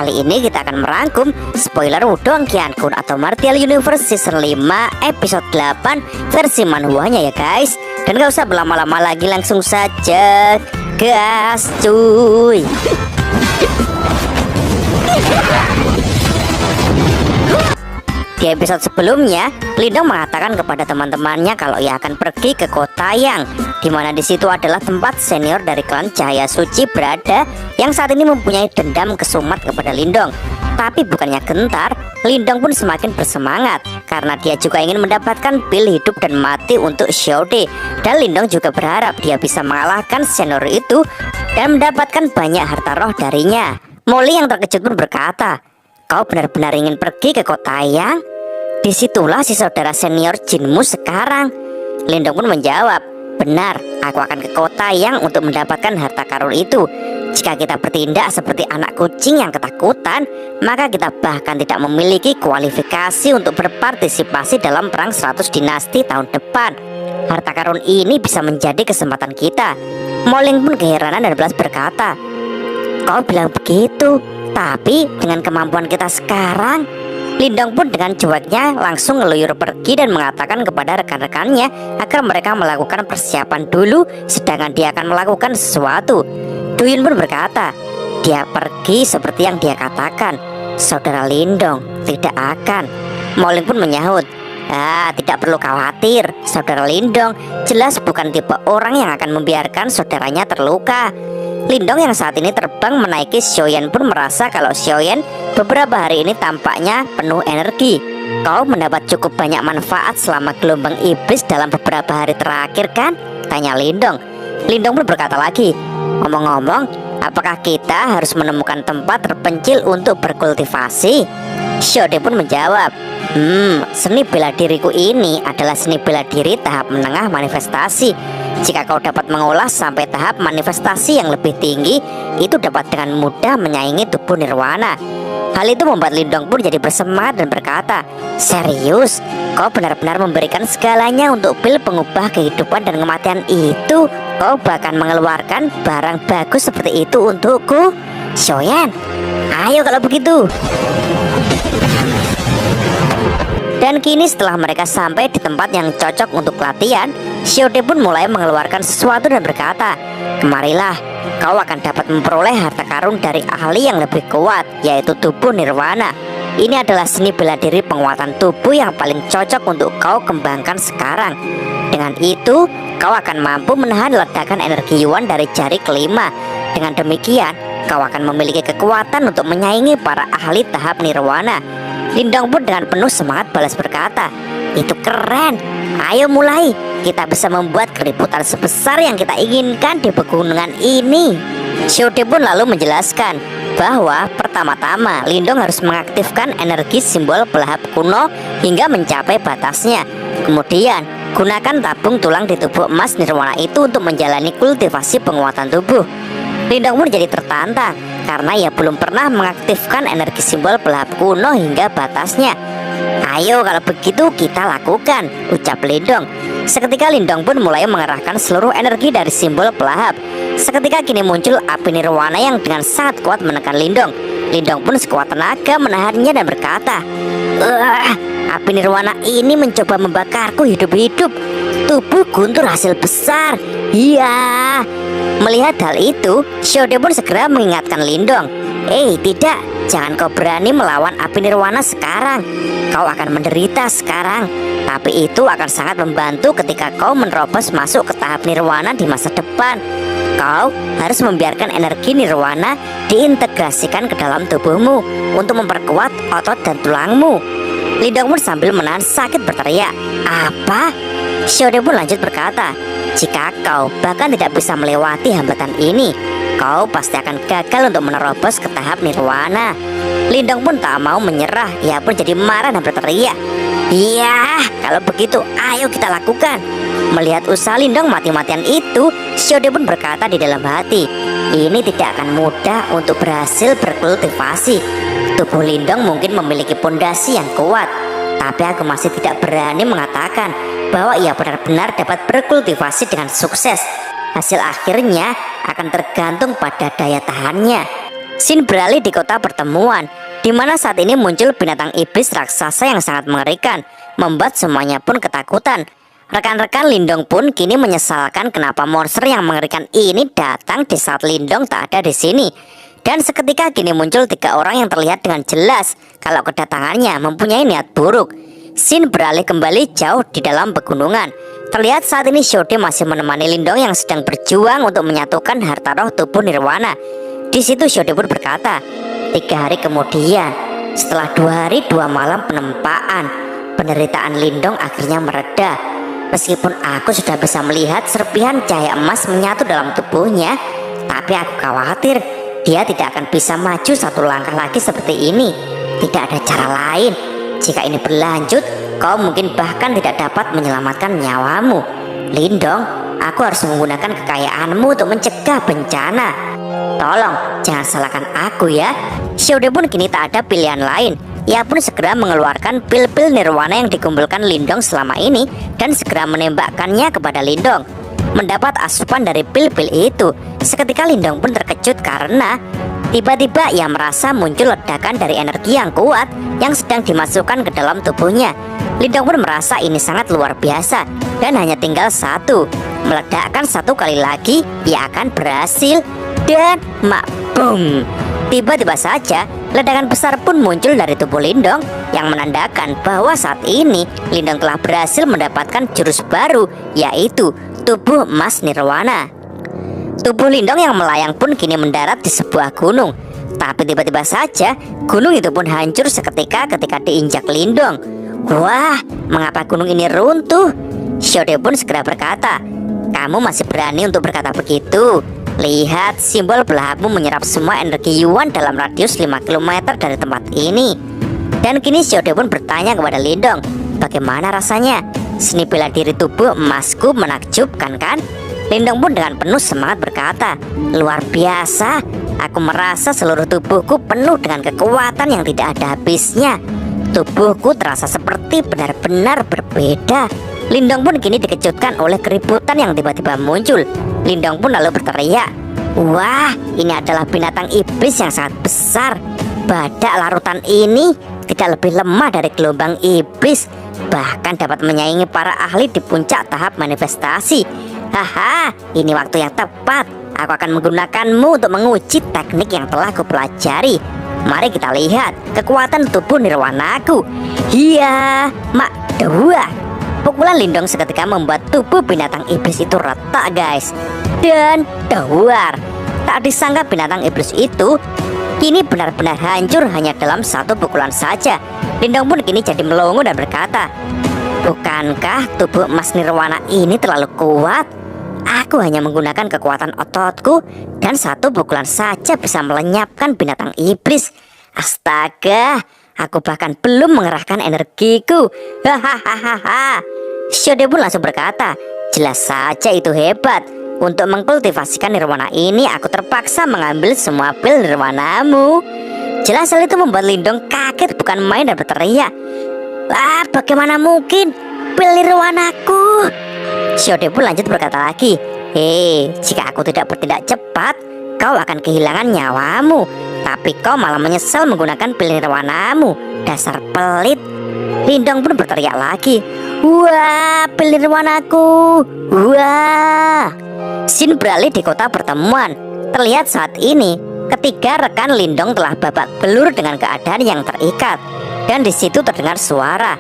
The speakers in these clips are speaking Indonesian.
Kali ini kita akan merangkum spoiler Wudong Qiankun atau Martial Universe Season 5 episode 8 versi manhwanya ya guys. Dan gak usah berlama-lama lagi, langsung saja gas cuy. Di episode sebelumnya, Lindong mengatakan kepada teman-temannya kalau ia akan pergi ke kota Yang, dimana di situ adalah tempat senior dari klan Cahaya Suci berada, yang saat ini mempunyai dendam kesumat kepada Lindong. Tapi bukannya gentar, Lindong pun semakin bersemangat karena dia juga ingin mendapatkan pil hidup dan mati untuk Xiaode. Dan Lindong juga berharap dia bisa mengalahkan senior itu dan mendapatkan banyak harta roh darinya. Molly yang terkejut pun berkata, "Kau benar-benar ingin pergi ke kota Yang? Disitulah si saudara senior Jinmu sekarang." Lindong pun menjawab, "Benar, aku akan ke kota Yang untuk mendapatkan harta karun itu. Jika kita bertindak seperti anak kucing yang ketakutan, maka kita bahkan tidak memiliki kualifikasi untuk berpartisipasi dalam perang 100 dinasti tahun depan. Harta karun ini bisa menjadi kesempatan kita." Molly pun keheranan dan belas berkata, "Kau bilang begitu, tapi dengan kemampuan kita sekarang." Lindong pun dengan cueknya langsung ngeluyur pergi dan mengatakan kepada rekan-rekannya agar mereka melakukan persiapan dulu, sedangkan dia akan melakukan sesuatu. Duyun pun berkata, "Dia pergi seperti yang dia katakan." "Saudara Lindong, tidak akan." Molly pun menyahut, "Tidak perlu khawatir, saudara Lindong jelas bukan tipe orang yang akan membiarkan saudaranya terluka." Lindong yang saat ini terbang menaiki Xiaoyan pun merasa kalau Xiaoyan beberapa hari ini tampaknya penuh energi. "Kau mendapat cukup banyak manfaat selama gelombang iblis dalam beberapa hari terakhir kan?" tanya Lindong. Lindong pun berkata lagi, "Ngomong-ngomong, apakah kita harus menemukan tempat terpencil untuk berkultivasi?" Xiaode pun menjawab, "Seni bela diriku ini adalah seni bela diri tahap menengah manifestasi. Jika kau dapat mengolah sampai tahap manifestasi yang lebih tinggi, itu dapat dengan mudah menyaingi tubuh nirwana." Hal itu membuat Lindong pun jadi bersemangat dan berkata, "Serius? Kau benar-benar memberikan segalanya untuk pil pengubah kehidupan dan kematian itu? Kau bahkan mengeluarkan barang bagus seperti itu untukku? Xiaoyan, ayo kalau begitu." Dan kini setelah mereka sampai di tempat yang cocok untuk latihan, Xiaode pun mulai mengeluarkan sesuatu dan berkata, "Kemarilah, kau akan dapat memperoleh harta karun dari ahli yang lebih kuat, yaitu tubuh nirwana. Ini adalah seni bela diri penguatan tubuh yang paling cocok untuk kau kembangkan sekarang. Dengan itu, kau akan mampu menahan ledakan energi Yuan dari jari kelima. Dengan demikian, kau akan memiliki kekuatan untuk menyaingi para ahli tahap nirwana." Lindong pun dengan penuh semangat balas berkata, "Itu keren, ayo mulai. Kita bisa membuat keributan sebesar yang kita inginkan di pegunungan ini." Xiaode pun lalu menjelaskan bahwa pertama-tama Lindong harus mengaktifkan energi simbol pelahap kuno hingga mencapai batasnya. Kemudian gunakan tabung tulang di tubuh emas nirwana itu untuk menjalani kultivasi penguatan tubuh. Lindong pun jadi tertantang karena ia belum pernah mengaktifkan energi simbol pelahap kuno hingga batasnya. "Ayo kalau begitu kita lakukan," ucap Lindong. Seketika Lindong pun mulai mengerahkan seluruh energi dari simbol pelahap. Seketika kini muncul api nirwana yang dengan sangat kuat menekan Lindong. Lindong pun sekuat tenaga menahannya dan berkata, "Api nirwana ini mencoba membakarku hidup-hidup. Tubuh guntur hasil besar. Iya." Melihat hal itu, Xiaode pun segera mengingatkan Lindong, "Tidak, jangan kau berani melawan api nirwana sekarang. Kau akan menderita sekarang, tapi itu akan sangat membantu ketika kau menerobos masuk ke tahap nirwana di masa depan. Kau harus membiarkan energi nirwana diintegrasikan ke dalam tubuhmu untuk memperkuat otot dan tulangmu." Lindong pun sambil menahan sakit berteriak, "Apa?" Xiaode pun lanjut berkata, "Jika kau bahkan tidak bisa melewati hambatan ini, kau pasti akan gagal untuk menerobos ke tahap nirwana." Lindong pun tak mau menyerah. Ia pun jadi marah dan berteriak, "Iya, kalau begitu ayo kita lakukan." Melihat usaha Lindong mati-matian itu, Xiaode pun berkata di dalam hati, "Ini tidak akan mudah untuk berhasil berkultivasi. Tubuh Lindong mungkin memiliki pondasi yang kuat, tapi aku masih tidak berani mengatakan bahwa ia benar-benar dapat berkultivasi dengan sukses. Hasil akhirnya akan tergantung pada daya tahannya." Scene beralih di kota pertemuan, di mana saat ini muncul binatang iblis raksasa yang sangat mengerikan, membuat semuanya pun ketakutan. Rekan-rekan Lindong pun kini menyesalkan kenapa monster yang mengerikan ini datang di saat Lindong tak ada di sini. Dan seketika kini muncul 3 orang yang terlihat dengan jelas kalau kedatangannya mempunyai niat buruk. Scene beralih kembali jauh di dalam pegunungan. Terlihat saat ini Shode masih menemani Lindong yang sedang berjuang untuk menyatukan harta roh tubuh Nirwana. Di situ Shode pun berkata, 3 hari kemudian, setelah 2 hari 2 malam penempaan, penderitaan Lindong akhirnya mereda. Meskipun aku sudah bisa melihat serpihan cahaya emas menyatu dalam tubuhnya, tapi aku khawatir dia tidak akan bisa maju 1 langkah lagi seperti ini. Tidak ada cara lain. Jika ini berlanjut, kau mungkin bahkan tidak dapat menyelamatkan nyawamu. Lindong, aku harus menggunakan kekayaanmu untuk mencegah bencana. Tolong, jangan salahkan aku ya. Shode pun kini tak ada pilihan lain. Ia pun segera mengeluarkan pil-pil nirwana yang dikumpulkan Lindong selama ini dan segera menembakkannya kepada Lindong. Mendapat asupan dari pil-pil itu, seketika Lindong pun terkejut karena tiba-tiba ia merasa muncul ledakan dari energi yang kuat yang sedang dimasukkan ke dalam tubuhnya. Lindong pun merasa ini sangat luar biasa dan hanya tinggal 1. Meledakkan 1 kali lagi, ia akan berhasil. Dan boom! Tiba-tiba saja ledakan besar pun muncul dari tubuh Lindong yang menandakan bahwa saat ini Lindong telah berhasil mendapatkan jurus baru, yaitu tubuh emas nirwana. Tubuh Lindong yang melayang pun kini mendarat di sebuah gunung. Tapi tiba-tiba saja gunung itu pun hancur seketika ketika diinjak Lindong. Wah, mengapa gunung ini runtuh? Shode pun segera berkata, kamu masih berani untuk berkata begitu? Lihat, simbol belahapmu menyerap semua energi Yuan dalam radius 5 km dari tempat ini. Dan kini Shode pun bertanya kepada Lindong, bagaimana rasanya? Seni bela diri tubuh emasku menakjubkan kan? Lindong pun dengan penuh semangat berkata, luar biasa. Aku merasa seluruh tubuhku penuh dengan kekuatan yang tidak ada habisnya. Tubuhku terasa seperti benar-benar berbeda. Lindong pun kini dikejutkan oleh keributan yang tiba-tiba muncul. Lindong pun lalu berteriak, wah, ini adalah binatang iblis yang sangat besar. Badak larutan ini tidak lebih lemah dari gelombang iblis, bahkan dapat menyaingi para ahli di puncak tahap manifestasi. Haha, ini waktu yang tepat. Aku akan menggunakanmu untuk menguji teknik yang telah kupelajari. Mari kita lihat kekuatan tubuh nirwanaku. Hiya, mak dua. Pukulan Lindong seketika membuat tubuh binatang iblis itu retak, guys. Dan dawar. Tak disangka binatang iblis itu kini benar-benar hancur hanya dalam 1 pukulan saja. Lindong pun kini jadi melongo dan berkata, bukankah tubuh emas nirwana ini terlalu kuat? Aku hanya menggunakan kekuatan ototku dan 1 pukulan saja bisa melenyapkan binatang iblis. Astaga, aku bahkan belum mengerahkan energiku. Hahaha. Shode pun langsung berkata, jelas saja itu hebat. Untuk mengkultivasikan nirwana ini, aku terpaksa mengambil semua pil nirwanamu. Jelas hal itu membuat Lindong kaget bukan main dan berteriak, ah, bagaimana mungkin pil nirwanaku? Shode pun lanjut berkata lagi, jika aku tidak bertindak cepat, kau akan kehilangan nyawamu. Tapi kau malah menyesal menggunakan pil nirwanamu. Dasar pelit. Lindong pun berteriak lagi, wah, pil nirwanaku. Wah. Scene beralih di kota pertemuan. Terlihat saat ini ketiga rekan Lindong telah babak belur dengan keadaan yang terikat. Dan di situ terdengar suara,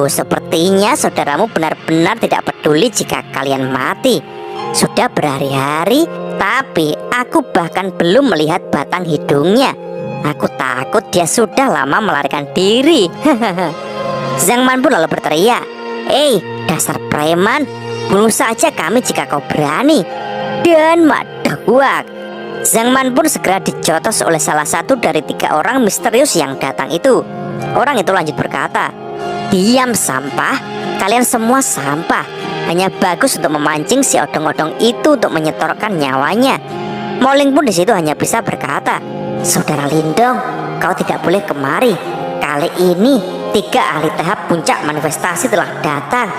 sepertinya saudaramu benar-benar tidak peduli jika kalian mati. Sudah berhari-hari, tapi aku bahkan belum melihat batang hidungnya. Aku takut dia sudah lama melarikan diri. Zhang Man pun lalu berteriak, dasar preman, bunuh saja kami jika kau berani. Dan madawak. Zhang Man pun segera dijotos oleh salah satu dari 3 orang misterius yang datang itu. Orang itu lanjut berkata, diam sampah, kalian semua sampah. Hanya bagus untuk memancing si odong-odong itu untuk menyetorkan nyawanya. Moling pun di situ hanya bisa berkata, saudara Lindong, kau tidak boleh kemari. Kali ini 3 ahli tahap puncak manifestasi telah datang.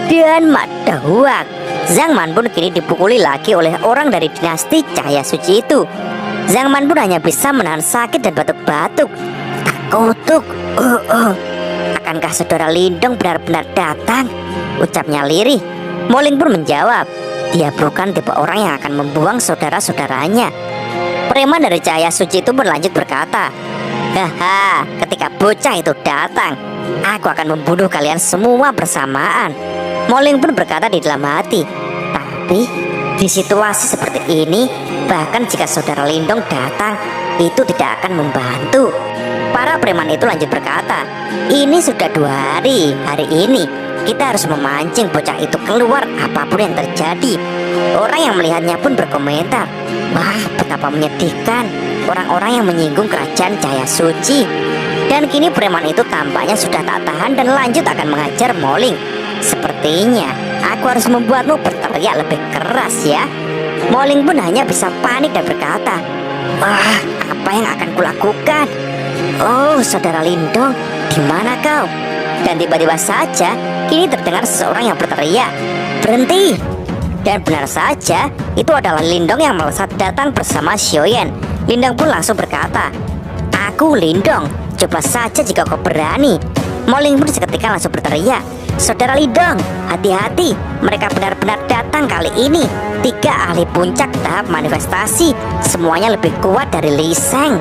Dan madawak. Zhang Man pun kini dipukuli lagi oleh orang dari dinasti cahaya suci itu. Zhang Man pun hanya bisa menahan sakit dan batuk-batuk. Tak kutuk. Akankah saudara Lindong benar-benar datang? Ucapnya lirih. Mo Ling pun menjawab, dia bukan tipe orang yang akan membuang saudara-saudaranya. Preman dari cahaya suci itu berlanjut berkata, haha, ketika bocah itu datang, aku akan membunuh kalian semua bersamaan. Mo Ling pun berkata di dalam hati, tapi di situasi seperti ini, bahkan jika saudara Lindong datang, itu tidak akan membantu. Para preman itu lanjut berkata, ini sudah 2 hari, hari ini kita harus memancing bocah itu keluar apapun yang terjadi. Orang yang melihatnya pun berkomentar, wah betapa menyedihkan, orang-orang yang menyinggung kerajaan cahaya suci. Dan kini preman itu tampaknya sudah tak tahan dan lanjut akan mengajar Mo Ling. Sepertinya aku harus membuatmu berteriak lebih keras ya. Mo Ling pun hanya bisa panik dan berkata, wah apa yang akan kulakukan? Oh saudara Lindong, di mana kau? Dan tiba-tiba saja kini terdengar seseorang yang berteriak, berhenti! Dan benar saja itu adalah Lindong yang melesat datang bersama Xiaoyan. Lindong pun langsung berkata, aku Lindong, coba saja jika kau berani. Mo Ling pun seketika langsung berteriak, saudara Lindong, hati-hati, mereka benar-benar datang kali ini. 3 ahli puncak tahap manifestasi, semuanya lebih kuat dari Li Sheng.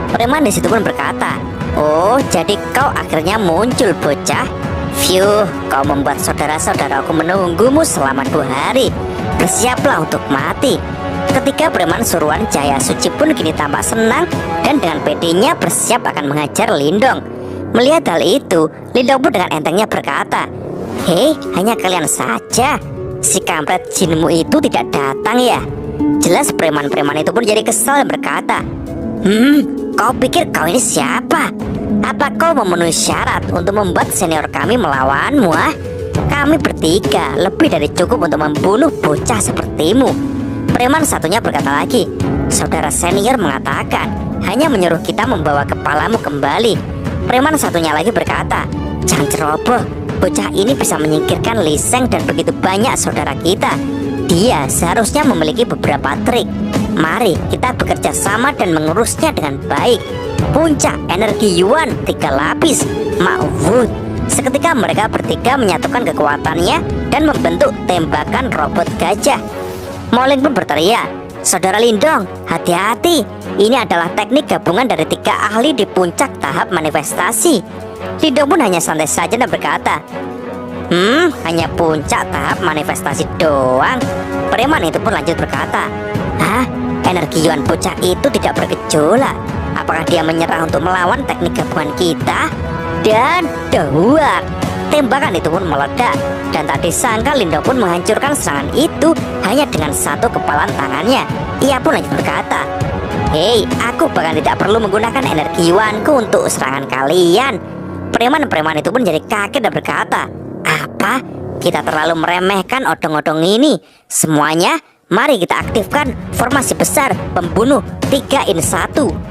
Preman di situ pun berkata, oh jadi kau akhirnya muncul bocah. Phew, kau membuat saudara-saudaraku menunggumu selama 2 hari. Bersiaplah untuk mati. Ketika preman suruhan cahaya suci pun kini tampak senang dan dengan pedenya bersiap akan mengajar Lindong. Melihat hal itu, Lindong pun dengan entengnya berkata, hei, hanya kalian saja. Si kampret jinmu itu tidak datang ya? Jelas preman-preman itu pun jadi kesal dan berkata, kau pikir kau ini siapa? Apa kau memenuhi syarat untuk membuat senior kami melawanmu? Kami bertiga lebih dari cukup untuk membunuh bocah sepertimu. Preman satunya berkata lagi, saudara senior mengatakan hanya menyuruh kita membawa kepalamu kembali. Preman satunya lagi berkata, jangan ceroboh, bocah ini bisa menyingkirkan Li Sheng dan begitu banyak saudara kita. Dia seharusnya memiliki beberapa trik. Mari kita bekerja sama dan mengurusnya dengan baik. Puncak energi Yuan 3 lapis, Mak Wu. Seketika mereka bertiga menyatukan kekuatannya dan membentuk tembakan robot gajah. Mo Ling pun berteriak, saudara Lindong, hati-hati. Ini adalah teknik gabungan dari 3 ahli di puncak tahap manifestasi. Lindong pun hanya santai saja dan berkata, hanya puncak tahap manifestasi doang. Preman itu pun lanjut berkata, energi Yuan bocah itu tidak bergejolak. Apakah dia menyerah untuk melawan teknik gabungan kita? Dan dahar, tembakan itu pun meledak. Dan tak disangka Lindong pun menghancurkan serangan itu hanya dengan 1 kepalan tangannya. Ia pun lanjut berkata, hei, aku bahkan tidak perlu menggunakan energi Yuanku untuk serangan kalian. Preman-preman itu pun jadi kaget dan berkata, apa? Kita terlalu meremehkan odong-odong ini. Semuanya, mari kita aktifkan formasi besar pembunuh 3 in 1.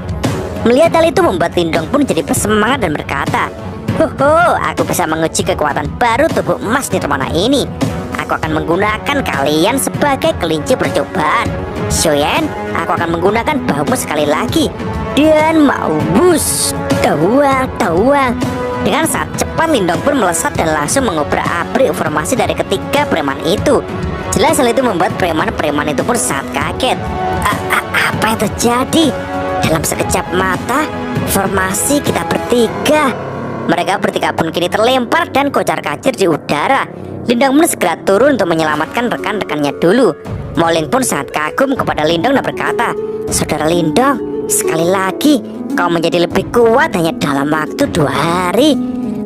Melihat hal itu membuat Lindong pun jadi bersemangat dan berkata, hoho, aku bisa menguji kekuatan baru tubuh emas di Nirwana ini. Aku akan menggunakan kalian sebagai kelinci percobaan. Xiaoyan, aku akan menggunakan bahumu sekali lagi. Dan maubus, tawang. Dengan sangat cepat Lindong pun melesat dan langsung mengobrak-abrik formasi dari ketiga preman itu. Jelas hal itu membuat preman-preman itu pun sangat kaget. Apa yang terjadi? Dalam sekejap mata, formasi kita bertiga. Mereka bertiga pun kini terlempar dan kocar-kacir di udara. Lindong pun segera turun untuk menyelamatkan rekan-rekannya dulu. Mo Ling pun sangat kagum kepada Lindong dan berkata, saudara Lindong, sekali lagi kau menjadi lebih kuat hanya dalam waktu 2 hari.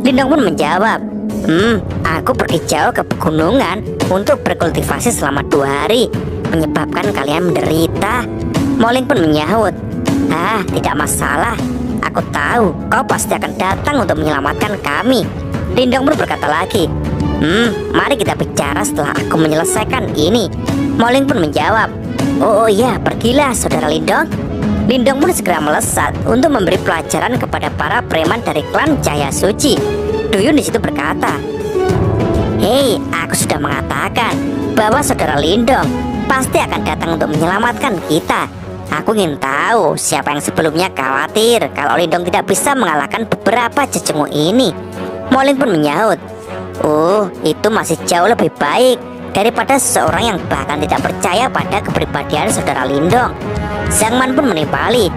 Lindong pun menjawab, aku pergi jauh ke pegunungan untuk berkultivasi selama 2 hari, menyebabkan kalian menderita. Mo Ling pun menyahut, tidak masalah. Aku tahu kau pasti akan datang untuk menyelamatkan kami. Lindong pun berkata lagi, mari kita bicara setelah aku menyelesaikan ini. Mo Ling pun menjawab, oh iya, pergilah saudara Lindong. Lindong pun segera melesat untuk memberi pelajaran kepada para preman dari klan Cahaya Suci. Duyun di situ berkata, hei, aku sudah mengatakan bahwa saudara Lindong pasti akan datang untuk menyelamatkan kita. Aku ingin tahu siapa yang sebelumnya khawatir kalau Lindong tidak bisa mengalahkan beberapa cecungu ini. Molin pun menyahut, "Oh, itu masih jauh lebih baik daripada seseorang yang bahkan tidak percaya pada kepribadian saudara Lindong." Zhang Man pun menimpali,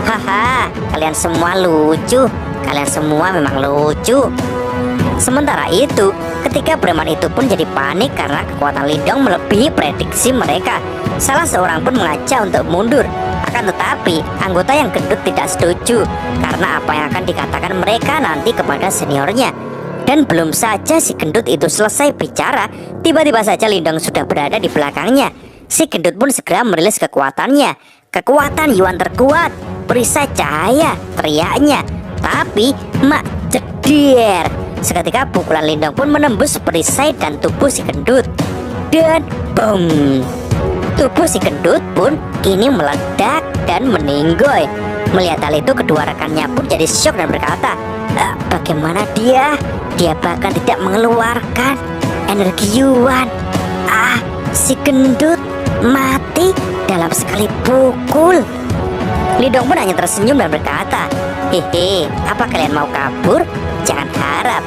"Haha, kalian semua lucu. Kalian semua memang lucu." Sementara itu, ketika preman itu pun jadi panik karena kekuatan Lindong melebihi prediksi mereka. Salah seorang pun mengajak untuk mundur. Akan tetapi, anggota yang gendut tidak setuju karena apa yang akan dikatakan mereka nanti kepada seniornya. Dan belum saja si gendut itu selesai bicara, tiba-tiba saja Lindong sudah berada di belakangnya. Si gendut pun segera merilis kekuatannya. "Kekuatan Yuan terkuat, perisai cahaya," teriaknya. Tapi, mak jeder. Seketika pukulan Lindong pun menembus perisai dan tubuh si gendut. Dan boom, tubuh si gendut pun kini meledak dan meninggoy. Melihat hal itu, kedua rekannya pun jadi syok dan berkata, "Bagaimana dia? Dia bahkan tidak mengeluarkan energi Yuan. Si gendut mati dalam sekali pukul." Lindong pun hanya tersenyum dan berkata, "Hehe, apa kalian mau kabur? Jangan harap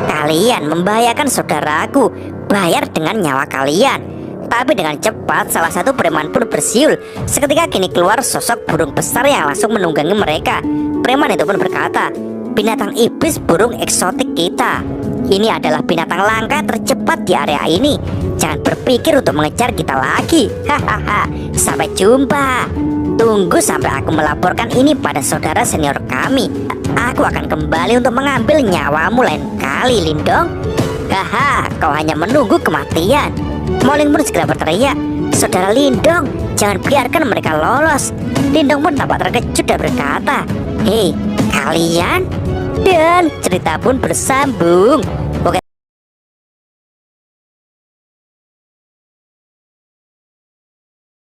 kalian membahayakan saudaraku. Bayar dengan nyawa kalian." Tapi dengan cepat salah satu preman pun bersiul. Seketika kini keluar sosok burung besar yang langsung menunggangi mereka. Preman itu pun berkata, "Binatang iblis burung eksotik kita. Ini adalah binatang langka tercepat di area ini. Jangan berpikir untuk mengejar kita lagi. Hahaha. Sampai jumpa. Tunggu sampai aku melaporkan ini pada saudara senior kami. Aku akan kembali untuk mengambil nyawamu lain kali, Lindong. Haha, kau hanya menunggu kematian." Molin pun segera berteriak, "Saudara Lindong, jangan biarkan mereka lolos." Lindong pun tampak terkejut dan berkata, "Hei, kalian?" Dan cerita pun bersambung.